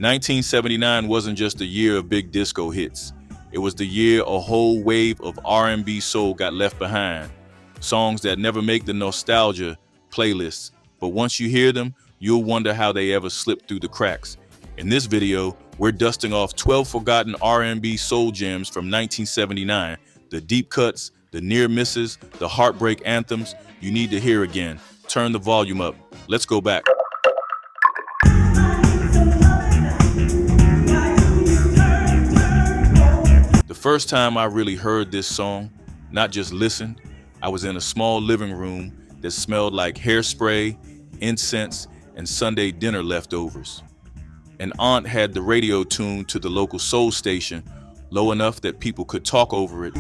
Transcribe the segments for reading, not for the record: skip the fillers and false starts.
1979 wasn't just a year of big disco hits. It was the year a whole wave of R&B soul got left behind. Songs that never make the nostalgia playlists, but once you hear them, you'll wonder how they ever slipped through the cracks. In this video, we're dusting off 12 forgotten R&B soul gems from 1979, the deep cuts, the near misses, the heartbreak anthems you need to hear again. Turn the volume up. Let's go back. The first time I really heard this song, not just listened, I was in a small living room that smelled like hairspray, incense, and Sunday dinner leftovers. An aunt had the radio tuned to the local soul station low enough that people could talk over it.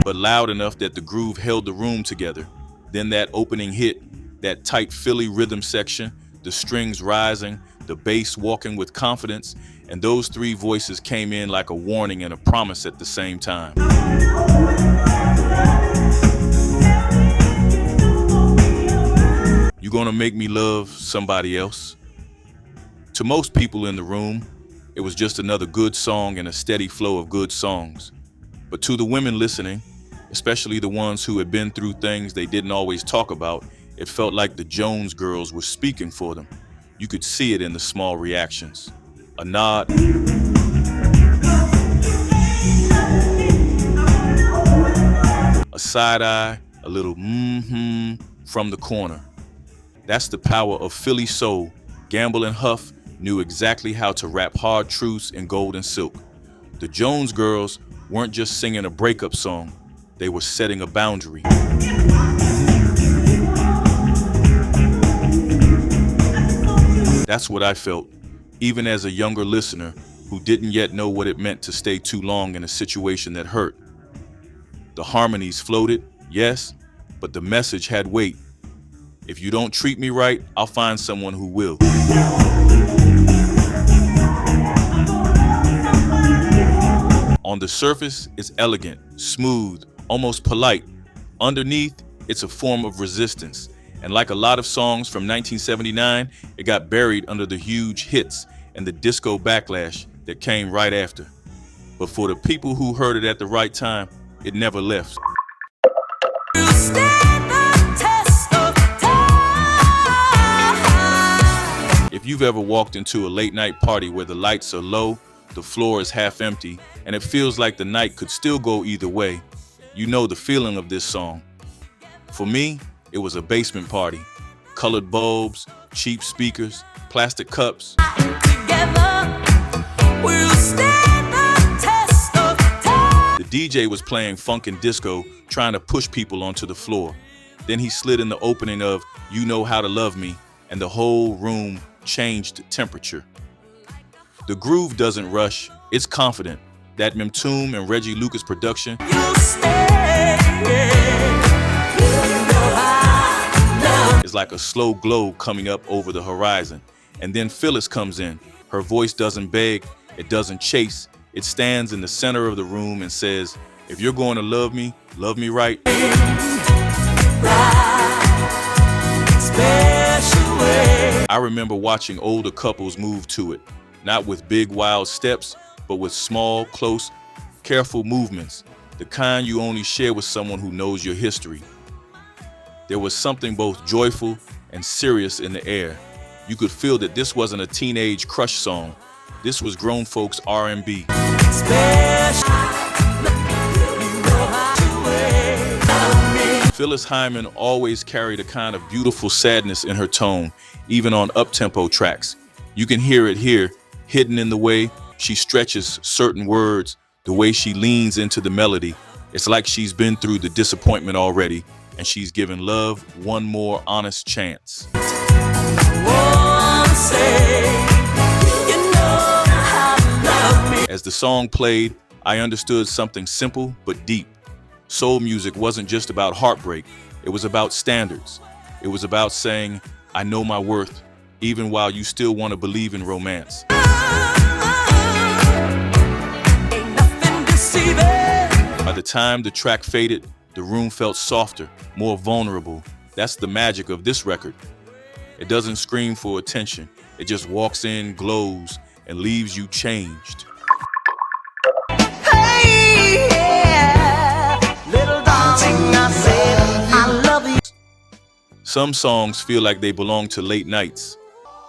But loud enough that the groove held the room together. Then that opening hit, that tight Philly rhythm section, the strings rising, the bass walking with confidence, and those three voices came in like a warning and a promise at the same time. You gonna make me love somebody else? To most people in the room, it was just another good song and a steady flow of good songs. But to the women listening, especially the ones who had been through things they didn't always talk about, it felt like the Jones girls were speaking for them. You could see it in the small reactions. A nod, a side eye, a little from the corner. That's the power of Philly soul. Gamble and Huff knew exactly how to rap hard truths in gold and silk. The Jones girls weren't just singing a breakup song, they were setting a boundary. That's what I felt, even as a younger listener who didn't yet know what it meant to stay too long in a situation that hurt. The harmonies floated, yes, but the message had weight. If you don't treat me right, I'll find someone who will. On the surface, it's elegant, smooth, almost polite. Underneath, it's a form of resistance. And like a lot of songs from 1979, it got buried under the huge hits and the disco backlash that came right after. But for the people who heard it at the right time, it never left. If you've ever walked into a late night party where the lights are low, the floor is half empty, and it feels like the night could still go either way, you know the feeling of this song. For me, it was a basement party. Colored bulbs, cheap speakers, plastic cups. Together, we'll stand the test of time. The DJ was playing funk and disco, trying to push people onto the floor. Then he slid in the opening of You Know How to Love Me, and the whole room changed temperature. The groove doesn't rush, it's confident. That Mimtoom and Reggie Lucas production. It's like a slow glow coming up over the horizon. And then Phyllis comes in. Her voice doesn't beg, it doesn't chase. It stands in the center of the room and says, if you're going to love me right. I remember watching older couples move to it, not with big wild steps, but with small, close, careful movements, the kind you only share with someone who knows your history. There was something both joyful and serious in the air. You could feel that this wasn't a teenage crush song. This was grown folks R&B. Phyllis Hyman always carried a kind of beautiful sadness in her tone, even on up-tempo tracks. You can hear it here, hidden in the way she stretches certain words, the way she leans into the melody. It's like she's been through the disappointment already, and she's given love one more honest chance. As the song played, I understood something simple but deep. Soul music wasn't just about heartbreak, it was about standards. It was about saying, I know my worth, even while you still want to believe in romance. By the time the track faded, the room felt softer, more vulnerable. That's the magic of this record. It doesn't scream for attention. It just walks in, glows, and leaves you changed. Hey, yeah, little darling, I said I love you. Some songs feel like they belong to late nights.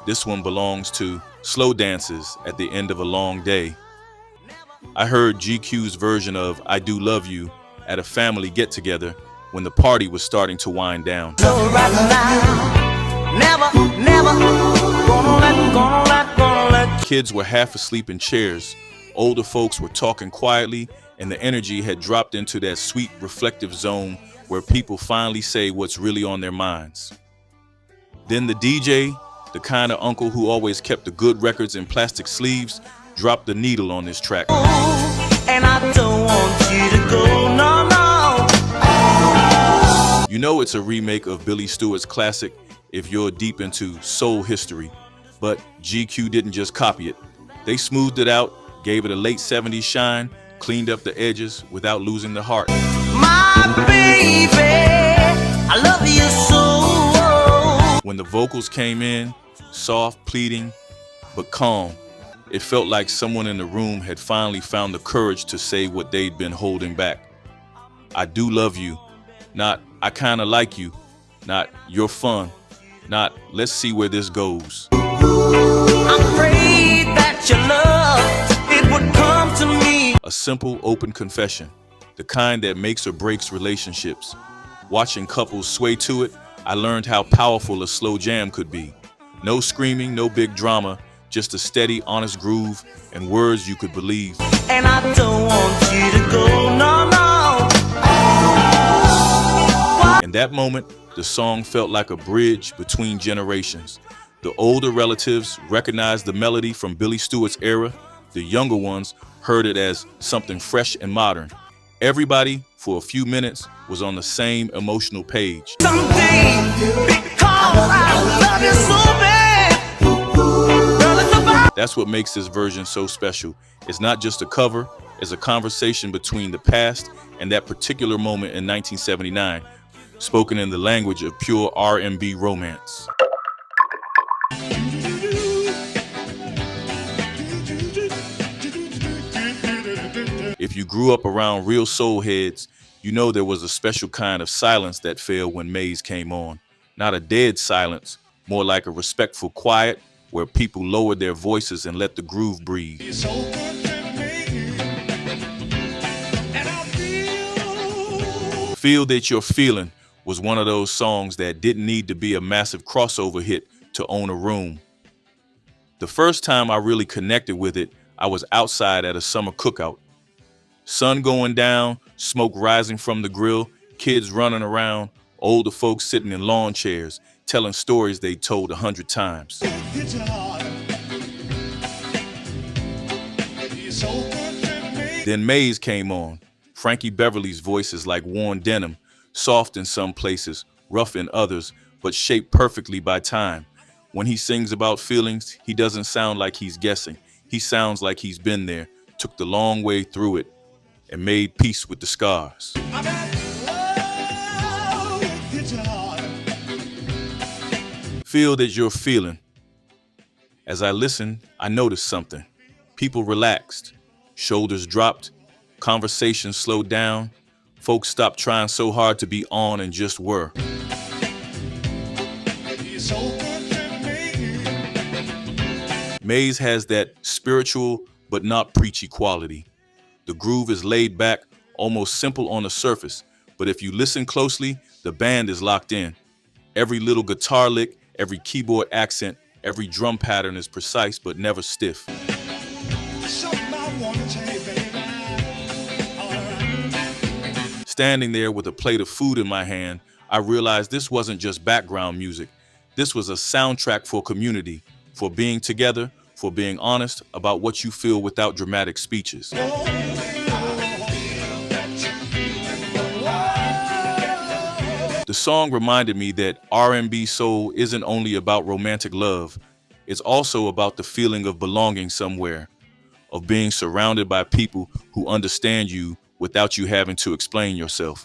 This one belongs to slow dances at the end of a long day. I heard GQ's version of I Do Love You at a family get-together when the party was starting to wind down. So right now, never, gonna let. Kids were half asleep in chairs. Older folks were talking quietly, and the energy had dropped into that sweet, reflective zone where people finally say what's really on their minds. Then the DJ, the kind of uncle who always kept the good records in plastic sleeves, dropped the needle on this track. And I don't want you to go, no, no. You know it's a remake of Billy Stewart's classic if you're deep into soul history, but GQ didn't just copy it. They smoothed it out, gave it a late 70s shine, cleaned up the edges without losing the heart. My baby, I love you so. When the vocals came in, soft, pleading, but calm, it felt like someone in the room had finally found the courage to say what they'd been holding back. I do love you, not I kinda like you, not you're fun, not let's see where this goes. I'm afraid that your love, it would come to me. A simple, open confession, the kind that makes or breaks relationships. Watching couples sway to it, I learned how powerful a slow jam could be. No screaming, no big drama, just a steady, honest groove and words you could believe. And I don't want you to go, no, no. In that moment, the song felt like a bridge between generations. The older relatives recognized the melody from Billy Stewart's era. The younger ones heard it as something fresh and modern. Everybody, for a few minutes, was on the same emotional page. Someday, because I love you so bad. Girl, it's about. That's what makes this version so special. It's not just a cover, it's a conversation between the past and that particular moment in 1979, spoken in the language of pure R&B romance. If you grew up around real soul heads, you know there was a special kind of silence that fell when Maze came on. Not a dead silence, more like a respectful quiet where people lowered their voices and let the groove breathe. Feel That You're Feeling was one of those songs that didn't need to be a massive crossover hit to own a room. The first time I really connected with it, I was outside at a summer cookout. Sun going down, smoke rising from the grill, kids running around, older folks sitting in lawn chairs, telling stories they told 100 times. Then Maze came on. Frankie Beverly's voice is like worn denim, soft in some places, rough in others, but shaped perfectly by time. When he sings about feelings, he doesn't sound like he's guessing. He sounds like he's been there, took the long way through it, and made peace with the scars. Feel That You're Feeling. As I listened, I noticed something. People relaxed, shoulders dropped, conversations slowed down, folks stopped trying so hard to be on and just were. Maze has that spiritual but not preachy quality. The groove is laid back, almost simple on the surface, but if you listen closely, the band is locked in. Every little guitar lick, every keyboard accent, every drum pattern is precise but never stiff. Standing there with a plate of food in my hand, I realized this wasn't just background music. This was a soundtrack for community, for being together, for being honest about what you feel without dramatic speeches. The song reminded me that R&B soul isn't only about romantic love. It's also about the feeling of belonging somewhere, of being surrounded by people who understand you without you having to explain yourself.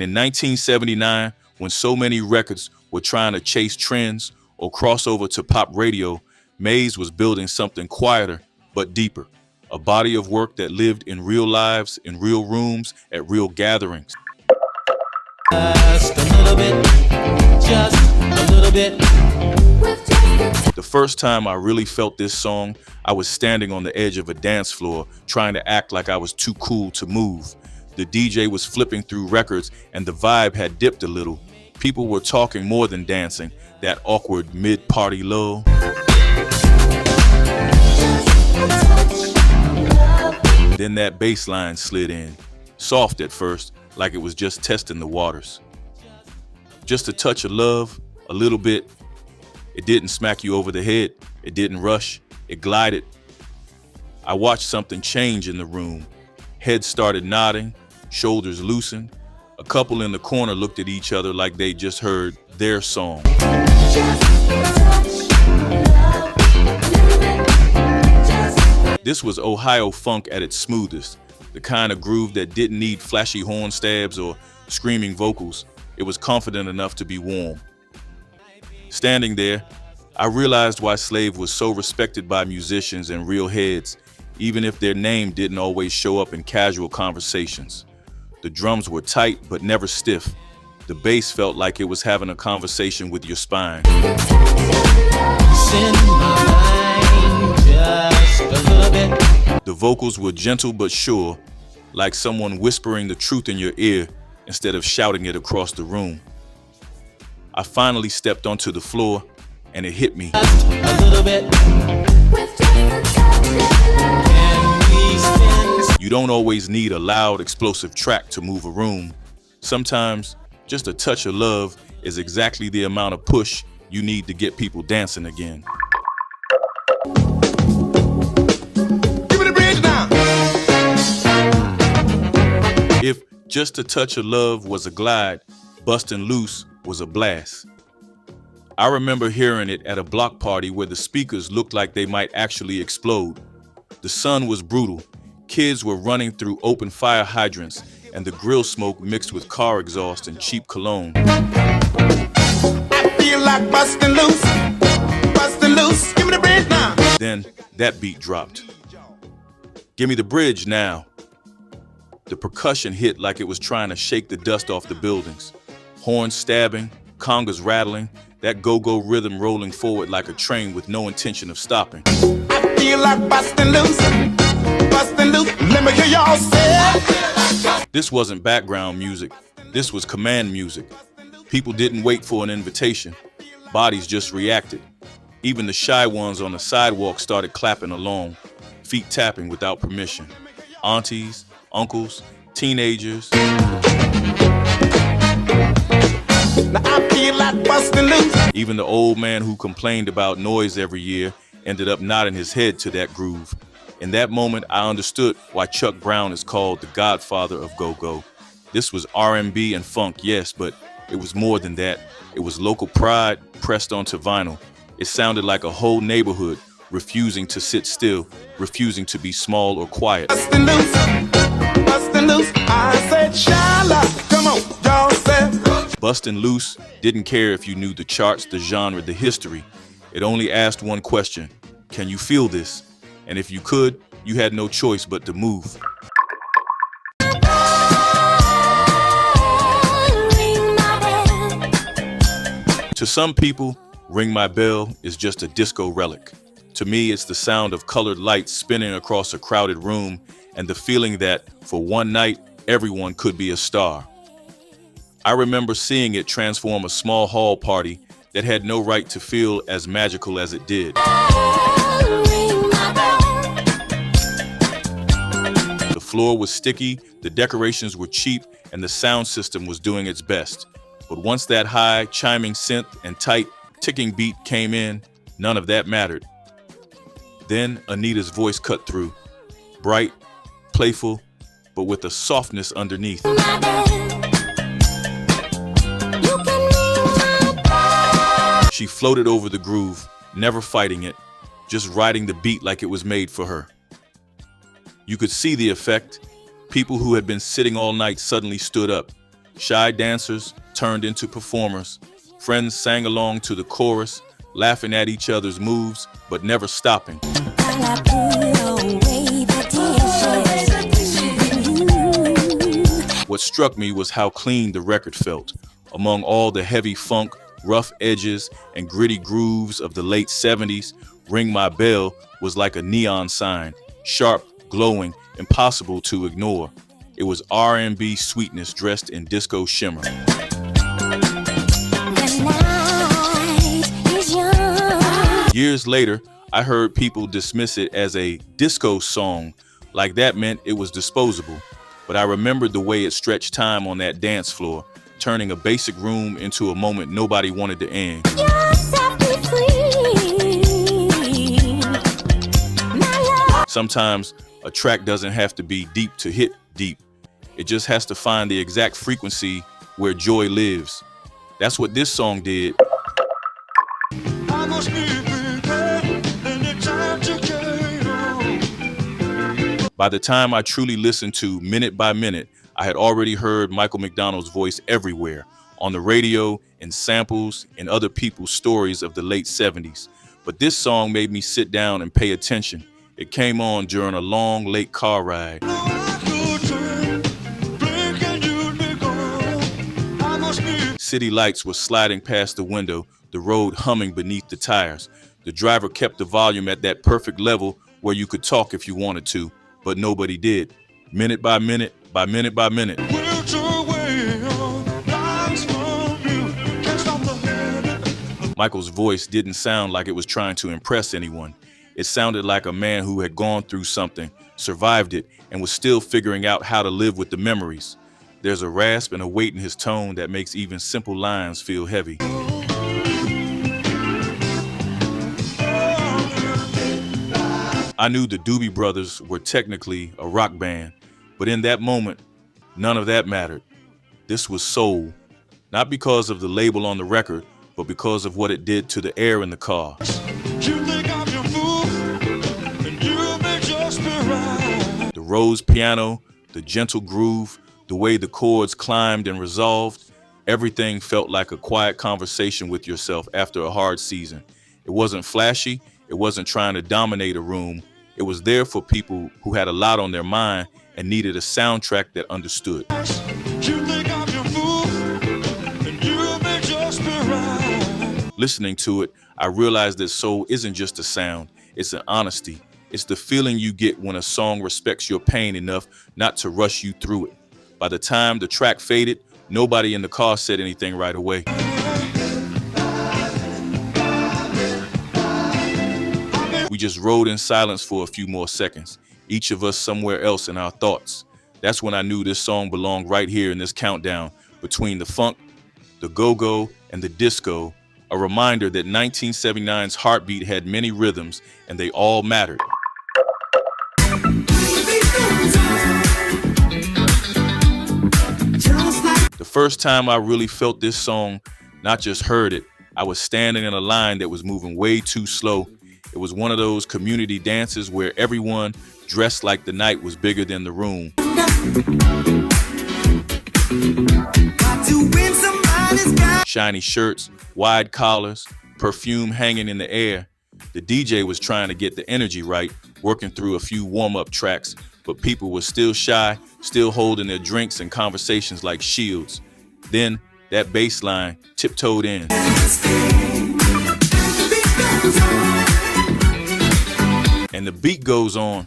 And in 1979, when so many records were trying to chase trends or cross over to pop radio, Maze was building something quieter but deeper. A body of work that lived in real lives, in real rooms, at real gatherings. Just a little bit, just a little bit. The first time I really felt this song, I was standing on the edge of a dance floor, trying to act like I was too cool to move. The DJ was flipping through records and the vibe had dipped a little. People were talking more than dancing, that awkward mid-party lull. Then that bass line slid in, soft at first, like it was just testing the waters. Just a touch of love, a little bit. It didn't smack you over the head. It didn't rush. It glided. I watched something change in the room. Heads started nodding, shoulders loosened. A couple in the corner looked at each other like they just heard their song. This was Ohio funk at its smoothest, the kind of groove that didn't need flashy horn stabs or screaming vocals. It was confident enough to be warm. Standing there, I realized why Slave was so respected by musicians and real heads, even if their name didn't always show up in casual conversations. The drums were tight but never stiff. The bass felt like it was having a conversation with your spine. The vocals were gentle but sure, like someone whispering the truth in your ear instead of shouting it across the room. I finally stepped onto the floor and it hit me. You don't always need a loud, explosive track to move a room. Sometimes just a touch of love is exactly the amount of push you need to get people dancing again. If Just a Touch of Love was a glide, Bustin' Loose was a blast. I remember hearing it at a block party where the speakers looked like they might actually explode. The sun was brutal. Kids were running through open fire hydrants, and the grill smoke mixed with car exhaust and cheap cologne. I feel like bustin' loose, give me the bridge now. Then that beat dropped. Give me the bridge now. The percussion hit like it was trying to shake the dust off the buildings. Horns stabbing, congas rattling, that go-go rhythm rolling forward like a train with no intention of stopping. I feel like bustin' loose, let me hear y'all say. This wasn't background music. This was command music. People didn't wait for an invitation. Bodies just reacted. Even the shy ones on the sidewalk started clapping along, feet tapping without permission. Aunties, uncles, teenagers. Now I feel like bustin' loose. Even the old man who complained about noise every year ended up nodding his head to that groove. In that moment, I understood why Chuck Brown is called the godfather of go-go. This was R&B and funk, yes, but it was more than that. It was local pride pressed onto vinyl. It sounded like a whole neighborhood refusing to sit still, refusing to be small or quiet. Bustin' loose, I said shala, come on, y'all said. Bustin' Loose didn't care if you knew the charts, the genre, the history. It only asked one question: can you feel this? And if you could, you had no choice but to move. To some people, Ring My Bell is just a disco relic. To me, it's the sound of colored lights spinning across a crowded room and the feeling that, for one night, everyone could be a star. I remember seeing it transform a small hall party that had no right to feel as magical as it did. The floor was sticky, the decorations were cheap, and the sound system was doing its best. But once that high, chiming synth and tight, ticking beat came in, none of that mattered. Then Anita's voice cut through, bright, playful, but with a softness underneath. She floated over the groove, never fighting it, just riding the beat like it was made for her. You could see the effect. People who had been sitting all night suddenly stood up. Shy dancers turned into performers. Friends sang along to the chorus, laughing at each other's moves, but never stopping. What struck me was how clean the record felt. Among all the heavy funk, rough edges, and gritty grooves of the late 70s, Ring My Bell was like a neon sign, sharp, glowing, impossible to ignore. It was R&B sweetness dressed in disco shimmer. Years later, I heard people dismiss it as a disco song, like that meant it was disposable. But I remembered the way it stretched time on that dance floor, turning a basic room into a moment nobody wanted to end. Sometimes a track doesn't have to be deep to hit deep. It just has to find the exact frequency where joy lives. That's what this song did. By the time I truly listened to Minute by Minute, I had already heard Michael McDonald's voice everywhere, on the radio, in samples, in other people's stories of the late 70s. But this song made me sit down and pay attention. It came on during a long, late car ride. City lights were sliding past the window, the road humming beneath the tires. The driver kept the volume at that perfect level where you could talk if you wanted to, but nobody did. Minute by minute, by minute by minute. Michael's voice didn't sound like it was trying to impress anyone. It sounded like a man who had gone through something, survived it, and was still figuring out how to live with the memories. There's a rasp and a weight in his tone that makes even simple lines feel heavy. I knew the Doobie Brothers were technically a rock band, but in that moment, none of that mattered. This was soul, not because of the label on the record, but because of what it did to the air in the car. The Rose piano, the gentle groove, the way the chords climbed and resolved, everything felt like a quiet conversation with yourself after a hard season. It wasn't flashy, it wasn't trying to dominate a room. It was there for people who had a lot on their mind and needed a soundtrack that understood. Listening to it, I realized that soul isn't just a sound, it's an honesty. It's the feeling you get when a song respects your pain enough not to rush you through it. By the time the track faded, nobody in the car said anything right away. We just rode in silence for a few more seconds, each of us somewhere else in our thoughts. That's when I knew this song belonged right here in this countdown between the funk, the go-go, and the disco, a reminder that 1979's heartbeat had many rhythms and they all mattered. The first time I really felt this song, not just heard it, I was standing in a line that was moving way too slow. It was one of those community dances where everyone dressed like the night was bigger than the room. Shiny shirts, wide collars, perfume hanging in the air. The DJ was trying to get the energy right, working through a few warm-up tracks, but people were still shy, still holding their drinks and conversations like shields. Then that bass line tiptoed in. And the beat goes on.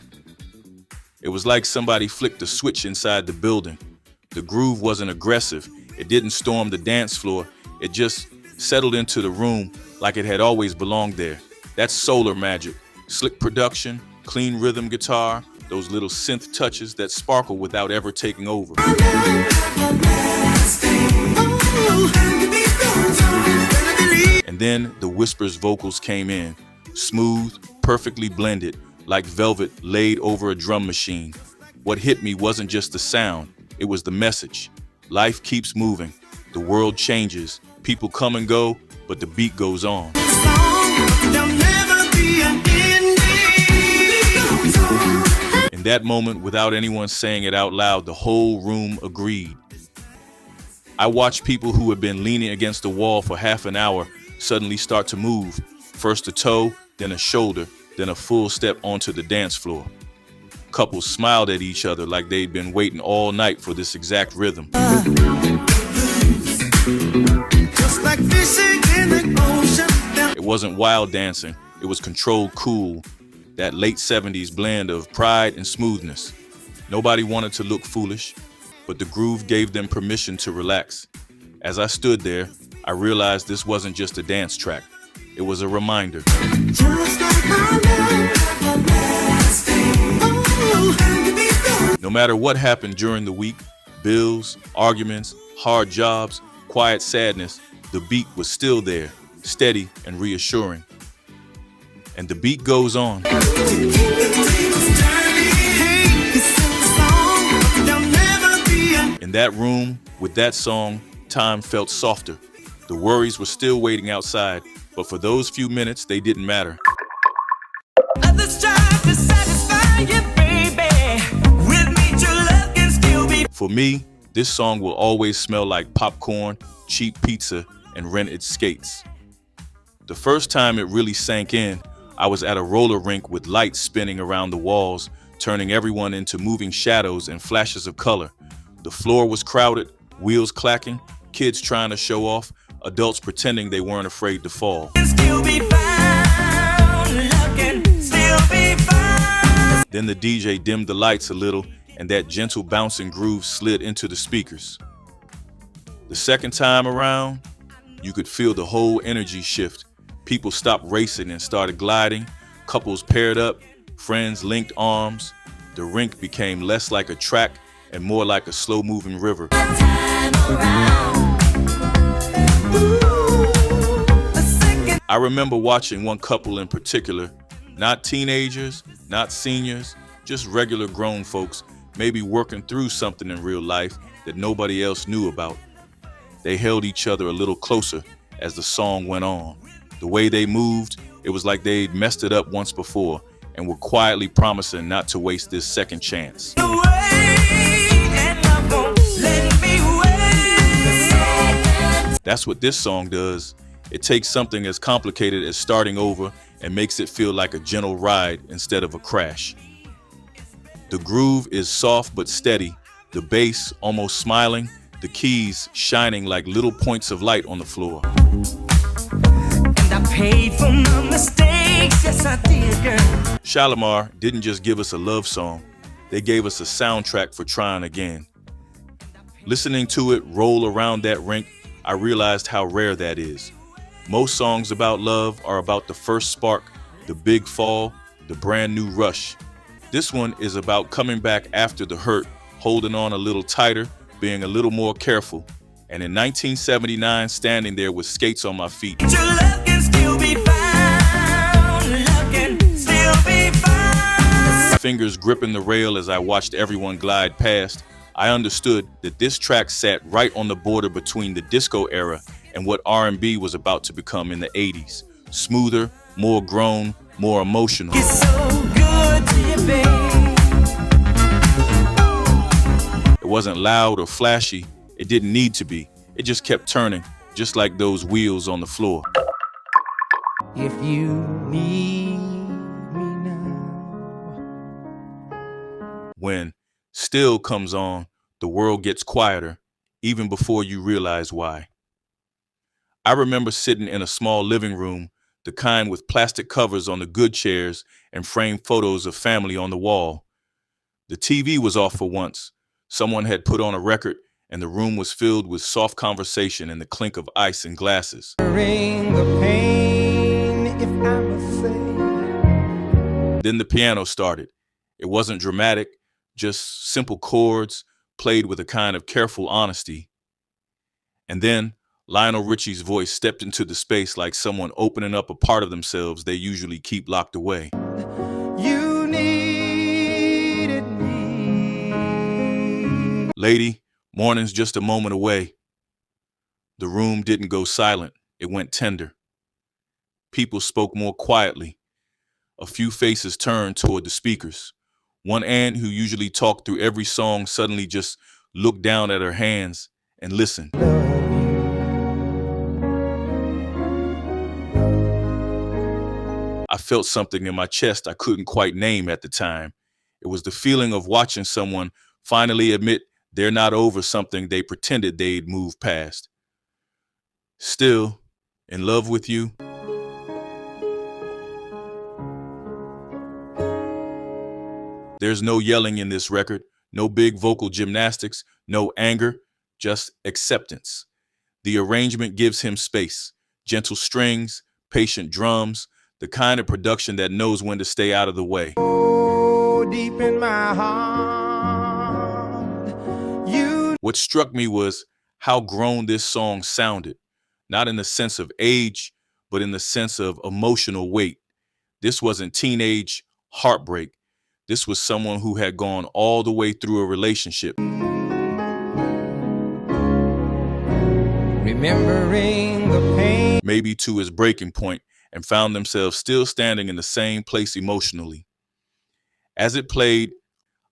It was like somebody flicked a switch inside the building. The groove wasn't aggressive. It didn't storm the dance floor. It just settled into the room like it had always belonged there. That's solar magic. Slick production, clean rhythm guitar, those little synth touches that sparkle without ever taking over. And then the Whisper's vocals came in, smooth, perfectly blended, like velvet laid over a drum machine. What hit me wasn't just the sound, it was the message. Life keeps moving, the world changes, people come and go, but the beat goes on. In that moment, without anyone saying it out loud, the whole room agreed. I watched people who had been leaning against the wall for half an hour suddenly start to move, first a toe, then a shoulder, then a full step onto the dance floor. Couples smiled at each other like they'd been waiting all night for this exact rhythm. It wasn't wild dancing, it was controlled cool, that late 70s blend of pride and smoothness. Nobody wanted to look foolish, but the groove gave them permission to relax. As I stood there, I realized this wasn't just a dance track. It was a reminder. No matter what happened during the week, bills, arguments, hard jobs, quiet sadness, the beat was still there, steady and reassuring. And the beat goes on. In that room, with that song, time felt softer. The worries were still waiting outside, but for those few minutes, they didn't matter. Others try to satisfy you, baby. With me, true love can still be. For me, this song will always smell like popcorn, cheap pizza, and rented skates. The first time it really sank in, I was at a roller rink with lights spinning around the walls, turning everyone into moving shadows and flashes of color. The floor was crowded, wheels clacking, kids trying to show off, adults pretending they weren't afraid to fall. Then the DJ dimmed the lights a little, and that gentle bouncing groove slid into the speakers. The second time around, you could feel the whole energy shift. People stopped racing and started gliding. Couples paired up, friends linked arms. The rink became less like a track and more like a slow-moving river. I remember watching one couple in particular, not teenagers, not seniors, just regular grown folks, maybe working through something in real life that nobody else knew about. They held each other a little closer as the song went on. The way they moved, it was like they'd messed it up once before and were quietly promising not to waste this second chance. That's what this song does. It takes something as complicated as starting over and makes it feel like a gentle ride instead of a crash. The groove is soft but steady, the bass almost smiling, the keys shining like little points of light on the floor. And I paid for my mistakes, yes I did, girl. Shalimar didn't just give us a love song, they gave us a soundtrack for trying again. Listening to it roll around that rink, I realized how rare that is. Most songs about love are about the first spark, the big fall, the brand new rush. This one is about coming back after the hurt, holding on a little tighter, being a little more careful. And in 1979, standing there with skates on my feet. Your love can still be found. Love can still be found. Fingers gripping the rail as I watched everyone glide past, I understood that this track sat right on the border between the disco era and what R&B was about to become in the 80s. Smoother, more grown, more emotional. It's so good to you, babe. It wasn't loud or flashy. It didn't need to be. It just kept turning, just like those wheels on the floor. If you need me now. When Still comes on, the world gets quieter, even before you realize why. I remember sitting in a small living room, the kind with plastic covers on the good chairs and framed photos of family on the wall. The TV was off for once. Someone had put on a record, and the room was filled with soft conversation and the clink of ice in glasses. Ring the pain, if I must say. Then the piano started. It wasn't dramatic, just simple chords played with a kind of careful honesty. And then Lionel Richie's voice stepped into the space like someone opening up a part of themselves they usually keep locked away. You needed me. Lady, morning's just a moment away. The room didn't go silent. It went tender. People spoke more quietly. A few faces turned toward the speakers. One aunt who usually talked through every song suddenly just looked down at her hands and listen. I felt something in my chest I couldn't quite name at the time. It was the feeling of watching someone finally admit they're not over something they pretended they'd moved past. Still in love with you. There's no yelling in this record, no big vocal gymnastics, no anger, just acceptance. The arrangement gives him space, gentle strings, patient drums, the kind of production that knows when to stay out of the way. Oh, deep in my heart, What struck me was how grown this song sounded, not in the sense of age, but in the sense of emotional weight. This wasn't teenage heartbreak. This was someone who had gone all the way through a relationship. remembering the pain. Maybe to his breaking point, and found themselves still standing in the same place emotionally. As it played,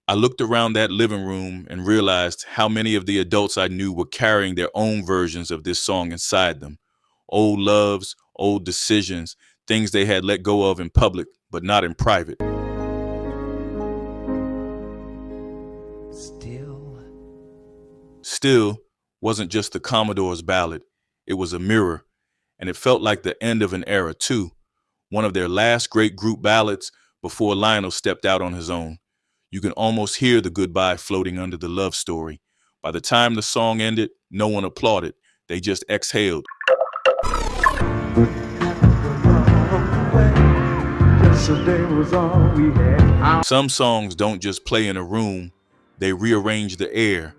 I looked around that living room and realized how many of the adults I knew were carrying their own versions of this song inside them. Old loves, old decisions, things they had let go of in public, but not in private. Still wasn't just the Commodore's ballad. It was a mirror, and it felt like the end of an era too. One of their last great group ballads before Lionel stepped out on his own. You can almost hear the goodbye floating under the love story. By the time the song ended, no one applauded. They just exhaled. Some songs don't just play in a room, they rearrange the air.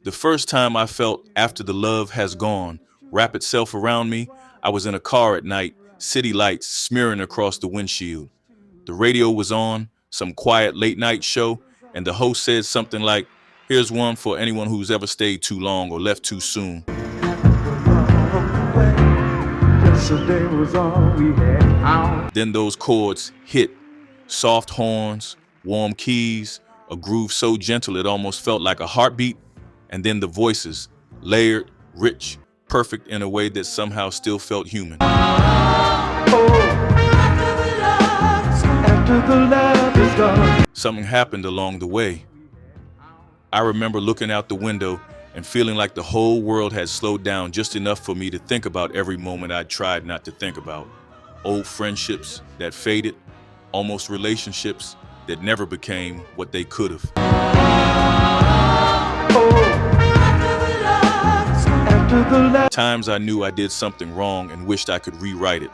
The first time I felt After the Love Has Gone wrap itself around me, I was in a car at night, city lights smearing across the windshield. The radio was on, some quiet late night show, and the host said something like, "Here's one for anyone who's ever stayed too long or left too soon." Then those chords hit, soft horns, warm keys, a groove so gentle it almost felt like a heartbeat. And then the voices, layered, rich, perfect in a way that somehow still felt human. Something happened along the way. I remember looking out the window and feeling like the whole world had slowed down just enough for me to think about every moment I tried not to think about. Old friendships that faded, almost relationships that never became what they could have. Times I knew I did something wrong and wished I could rewrite it.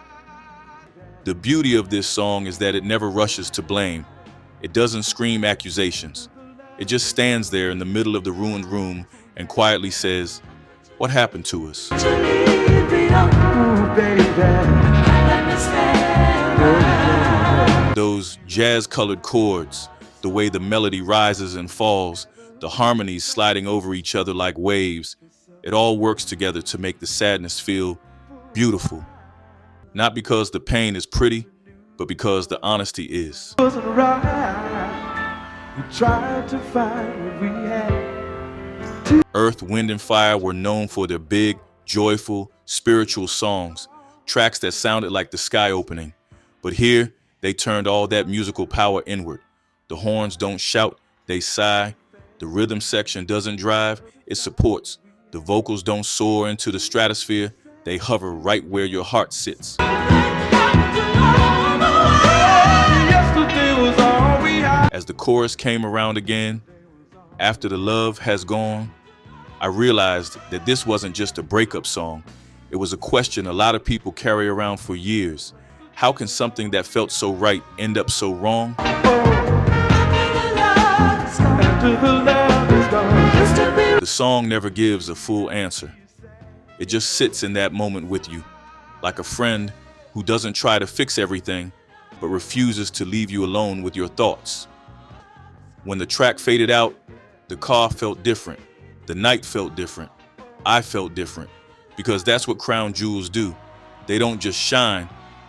The beauty of this song is that it never rushes to blame. It doesn't scream accusations. It just stands there in the middle of the ruined room and quietly says, "What happened to us?" Those jazz-colored chords, the way the melody rises and falls, the harmonies sliding over each other like waves, it all works together to make the sadness feel beautiful. Not because the pain is pretty, but because the honesty is. Earth, Wind and Fire were known for their big, joyful, spiritual songs, tracks that sounded like the sky opening. But here, they turned all that musical power inward. The horns don't shout, they sigh. The rhythm section doesn't drive, it supports. The vocals don't soar into the stratosphere, they hover right where your heart sits. As the chorus came around again, "After the Love Has Gone," I realized that this wasn't just a breakup song. It was a question a lot of people carry around for years. How can something that felt so right end up so wrong? The song never gives a full answer. It just sits in that moment with you, like a friend who doesn't try to fix everything, but refuses to leave you alone with your thoughts. When the track faded out, the car felt different. The night felt different. I felt different. Because that's what crown jewels do. They don't just shine,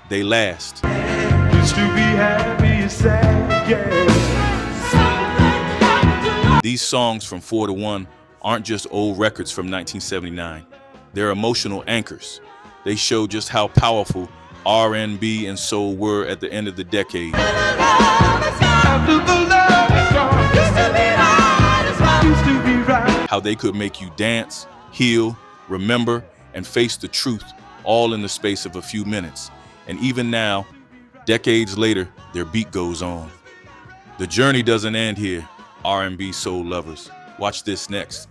they last. Used to be happy and sad, yeah. These songs from 4 to 1 aren't just old records from 1979. They're emotional anchors. They show just how powerful R&B and soul were at the end of the decade. How they could make you dance, heal, remember, and face the truth, all in the space of a few minutes. And even now, decades later, their beat goes on. The journey doesn't end here, R&B soul lovers. Watch this next.